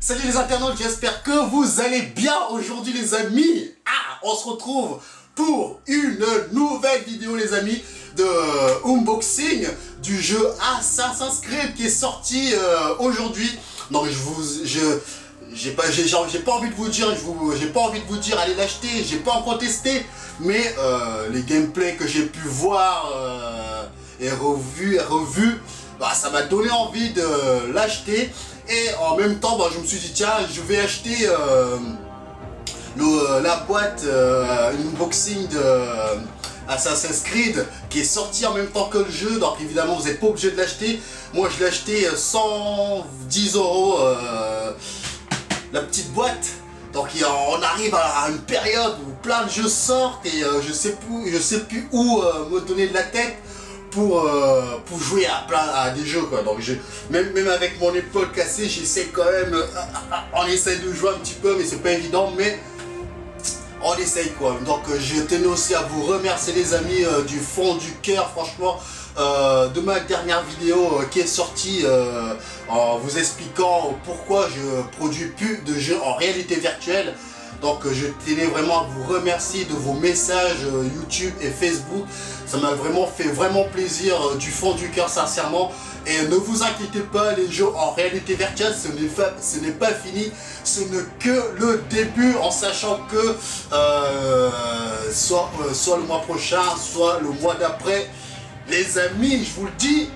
Salut les internautes, j'espère que vous allez bien aujourd'hui les amis. On se retrouve pour une nouvelle vidéo les amis de unboxing du jeu Assassin's Creed qui est sorti aujourd'hui. Donc j'ai pas envie de vous dire allez l'acheter, j'ai pas encore testé, mais les gameplays que j'ai pu voir et revu, bah, ça m'a donné envie de l'acheter. Et en même temps, bah, je me suis dit tiens, je vais acheter la boîte, une unboxing de Assassin's Creed qui est sorti en même temps que le jeu. Donc évidemment vous n'êtes pas obligé de l'acheter. Moi je l'ai acheté 110 €, la petite boîte. Donc on arrive à une période où plein de jeux sortent et je sais plus où me donner de la tête pour jouer à des jeux quoi. Donc même avec mon épaule cassée, j'essaie quand même, on essaie de jouer un petit peu, mais c'est pas évident, mais on essaye quoi. Donc je tenais aussi à vous remercier les amis du fond du cœur, franchement, de ma dernière vidéo qui est sortie en vous expliquant pourquoi je produis plus de jeux en réalité virtuelle. Donc je tenais vraiment à vous remercier de vos messages YouTube et Facebook. Ça m'a vraiment fait plaisir du fond du cœur, sincèrement. Et ne vous inquiétez pas, les jeux en réalité virtuelle, ce n'est pas fini. Ce n'est que le début, en sachant que soit le mois prochain, soit le mois d'après, les amis, je vous le dis,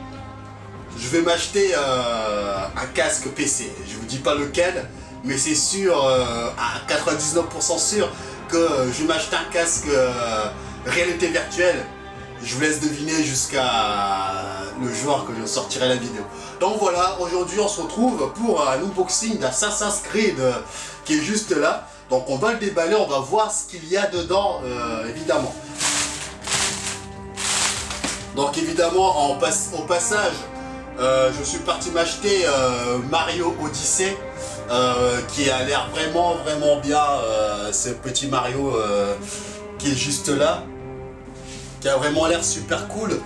je vais m'acheter un casque PC. Je vous dis pas lequel, mais c'est sûr, à 99% sûr que je vais m'acheter un casque réalité virtuelle. Je vous laisse deviner jusqu'à le jour que je sortirai la vidéo. Donc voilà, aujourd'hui on se retrouve pour un unboxing d'Assassin's Creed qui est juste là. Donc on va le déballer, on va voir ce qu'il y a dedans évidemment. Donc évidemment au passage, je suis parti m'acheter Mario Odyssey qui a l'air vraiment bien, ce petit Mario qui est juste là, qui a vraiment l'air super cool.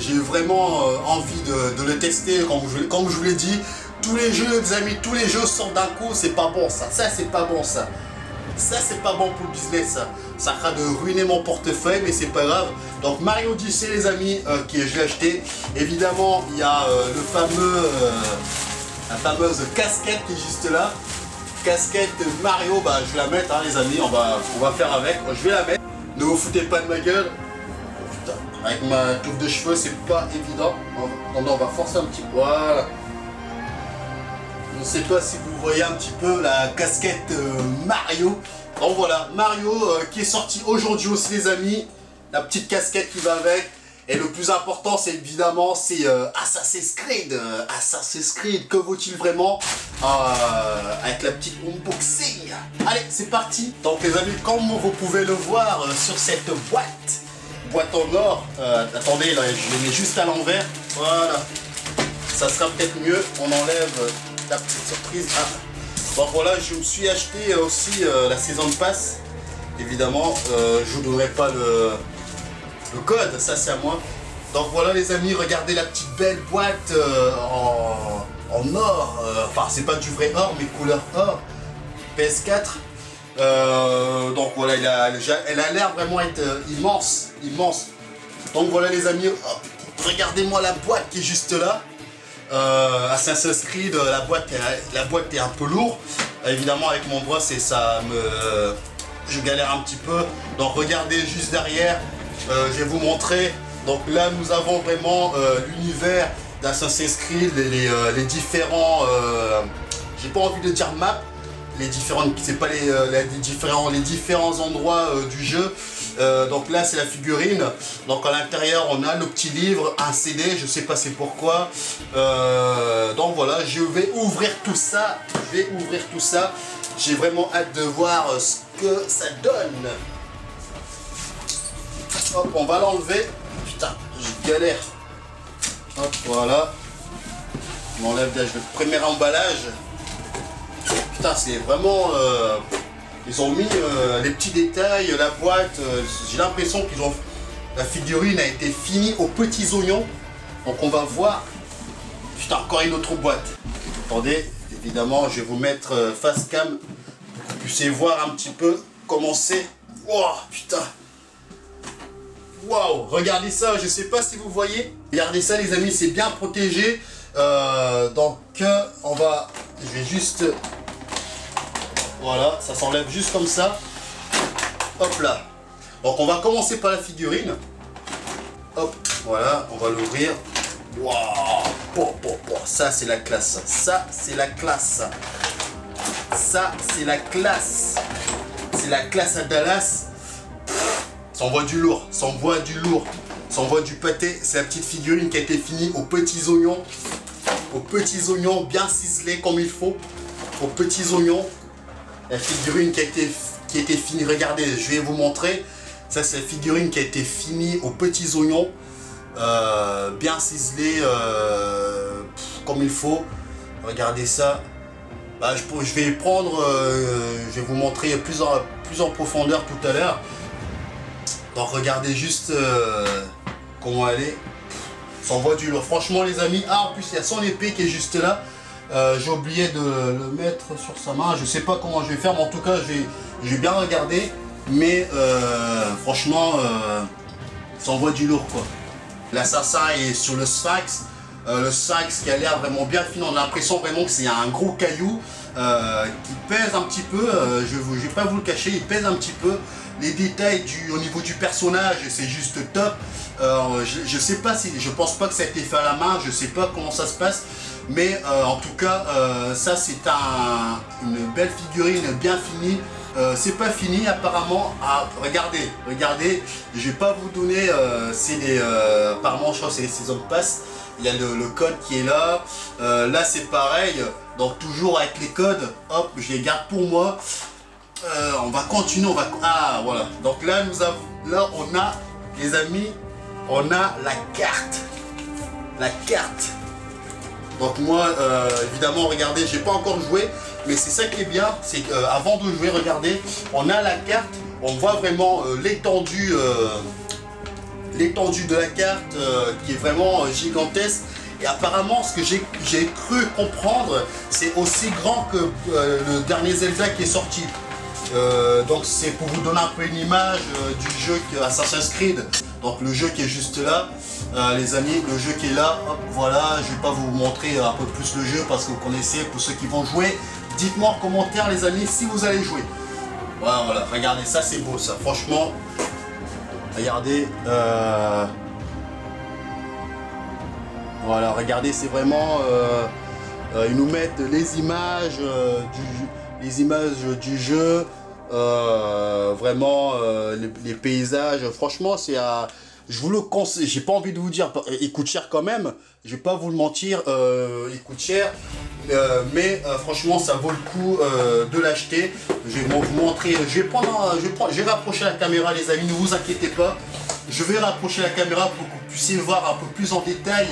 J'ai vraiment envie de le tester. Comme je vous l'ai dit, tous les jeux, les amis, tous les jeux sortent d'un coup, c'est pas bon ça. Ça c'est pas bon ça. Ça c'est pas bon pour le business ça. Ça fera de ruiner mon portefeuille, mais c'est pas grave. Donc Mario Odyssey les amis, je l'ai acheté. Évidemment il y a la fameuse casquette qui est juste là. Casquette Mario, bah je vais la mettre hein, les amis, on va faire avec. Je vais la mettre. Ne vous foutez pas de ma gueule. Putain, avec ma touffe de cheveux, c'est pas évident. On va forcer un petit peu. Voilà. Je ne sais pas si vous voyez un petit peu la casquette Mario. Donc voilà, Mario qui est sorti aujourd'hui aussi les amis. La petite casquette qui va avec. Et le plus important, c'est évidemment Assassin's Creed. Assassin's Creed, que vaut-il vraiment avec la petite unboxing. Allez, c'est parti. Donc les amis, comme vous pouvez le voir sur cette boîte en or. Attendez, là, je les mets juste à l'envers. Voilà. Ça sera peut-être mieux. On enlève la petite surprise. Donc voilà, je me suis acheté aussi la Season Pass. Évidemment, je ne vous donnerai pas le code, ça c'est à moi. Donc voilà les amis, regardez la petite belle boîte en or, enfin c'est pas du vrai or mais couleur or, PS4. Donc voilà, elle a l'air vraiment être immense. Donc voilà les amis, regardez-moi la boîte qui est juste là. Assassin's Creed, la boîte est un peu lourde. Évidemment avec mon bras je galère un petit peu. Donc regardez juste derrière. Je vais vous montrer. Donc là nous avons vraiment l'univers d'Assassin's Creed, les différents, j'ai pas envie de dire map, les différentes, c'est pas les différents endroits du jeu. Donc là c'est la figurine. Donc à l'intérieur on a le petit livre, un CD, je sais pas c'est pourquoi. Donc voilà, je vais ouvrir tout ça. J'ai vraiment hâte de voir ce que ça donne. Hop, on va l'enlever. Putain, je galère. Hop, voilà. On enlève le premier emballage. Putain, c'est vraiment... ils ont mis les petits détails, la boîte. J'ai l'impression qu'ils ont... La figurine a été finie aux petits oignons. Donc on va voir. Putain, encore une autre boîte. Attendez, évidemment, je vais vous mettre face cam pour que vous puissiez voir un petit peu comment c'est. Oh putain. Waouh, regardez ça, je sais pas si vous voyez. Regardez ça les amis, c'est bien protégé. Donc je vais juste, voilà, ça s'enlève juste comme ça. Hop là. Donc on va commencer par la figurine. Hop, voilà, on va l'ouvrir. Waouh, ça c'est la classe. Ça c'est la classe. Ça c'est la classe. C'est la classe à Dallas. Ça envoie du lourd, ça envoie du lourd, ça envoie du pâté. C'est la petite figurine qui a été finie aux petits oignons bien ciselés comme il faut, aux petits oignons. La figurine qui a été finie, regardez, je vais vous montrer. Ça c'est la figurine qui a été finie aux petits oignons, bien ciselés comme il faut. Regardez ça. Bah, je vais prendre, je vais vous montrer plus en profondeur tout à l'heure. Donc regardez juste comment elle est. Ça envoie du lourd. Franchement les amis. Ah en plus il y a son épée qui est juste là. J'ai oublié de le mettre sur sa main. Je sais pas comment je vais faire, mais en tout cas je vais bien regarder. Mais franchement ça envoie du lourd quoi. L'assassin est sur le sphinx. Le sphinx qui a l'air vraiment bien fini. On a l'impression vraiment que c'est un gros caillou qui pèse un petit peu. Je vais pas vous le cacher, il pèse un petit peu. Les détails au niveau du personnage, c'est juste top. Je sais pas si, je pense pas que ça a été fait à la main, je sais pas comment ça se passe, mais en tout cas, ça c'est une belle figurine bien finie. C'est pas fini apparemment. Ah, regardez, je vais pas vous donner. Apparemment, je crois que c'est les Season Pass. Il y a le code qui est là. Là c'est pareil. Donc toujours avec les codes. Hop, je les garde pour moi. On va continuer, ah voilà, donc là on a les amis, on a la carte. Donc moi évidemment regardez, j'ai pas encore joué, mais c'est ça qui est bien, c'est qu'avant de jouer, regardez, on a la carte, on voit vraiment l'étendue de la carte qui est vraiment gigantesque. Et apparemment, ce que j'ai cru comprendre, c'est aussi grand que le dernier Zelda qui est sorti. Donc c'est pour vous donner un peu une image du jeu Assassin's Creed. Donc le jeu qui est juste là, les amis, le jeu qui est là, hop, voilà, je vais pas vous montrer un peu plus le jeu parce que vous connaissez, pour ceux qui vont jouer, dites-moi en commentaire les amis si vous allez jouer. Voilà, regardez, ça c'est beau ça, franchement, regardez, voilà, regardez, c'est vraiment, ils nous mettent les images du jeu, vraiment les paysages, franchement c'est à... Je vous le conseille, j'ai pas envie de vous dire, il coûte cher quand même, je vais pas vous le mentir, il coûte cher, mais franchement ça vaut le coup de l'acheter. Je vais vous montrer, je vais rapprocher la caméra les amis, ne vous inquiétez pas, je vais rapprocher la caméra pour que vous puissiez voir un peu plus en détail,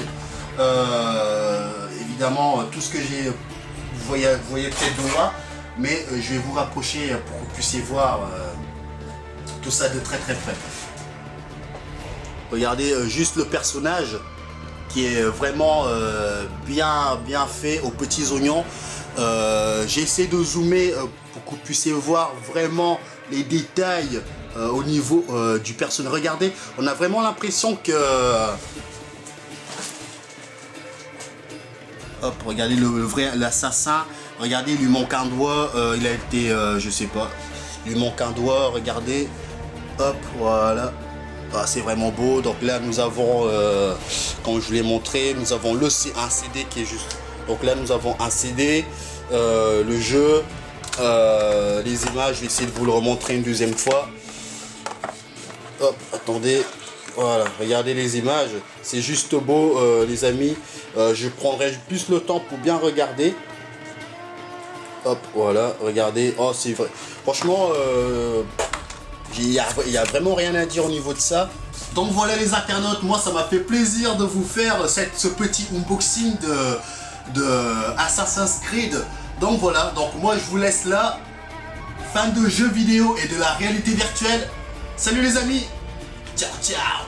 évidemment tout ce que j'ai, vous voyez peut-être de loin. Mais je vais vous rapprocher pour que vous puissiez voir tout ça de très près. Regardez juste le personnage qui est vraiment bien fait aux petits oignons. J'ai essayé de zoomer pour que vous puissiez voir vraiment les détails au niveau du personnage. Regardez, on a vraiment l'impression que... Hop, regardez l'assassin. Regardez, il lui manque un doigt, il a été, je sais pas, il lui manque un doigt, regardez, hop, voilà, ah, c'est vraiment beau. Donc là, nous avons, comme je vous l'ai montré, nous avons un CD qui est juste, donc là, nous avons un CD, le jeu, les images, je vais essayer de vous le remontrer une deuxième fois, hop, attendez, voilà, regardez les images, c'est juste beau, les amis, je prendrai plus le temps pour bien regarder. Hop, voilà, regardez, oh c'est vrai, franchement, il y a vraiment rien à dire au niveau de ça. Donc voilà les internautes, moi ça m'a fait plaisir de vous faire ce petit unboxing de Assassin's Creed. Donc voilà, donc moi je vous laisse là, fin de jeux vidéo et de la réalité virtuelle. Salut les amis, ciao ciao.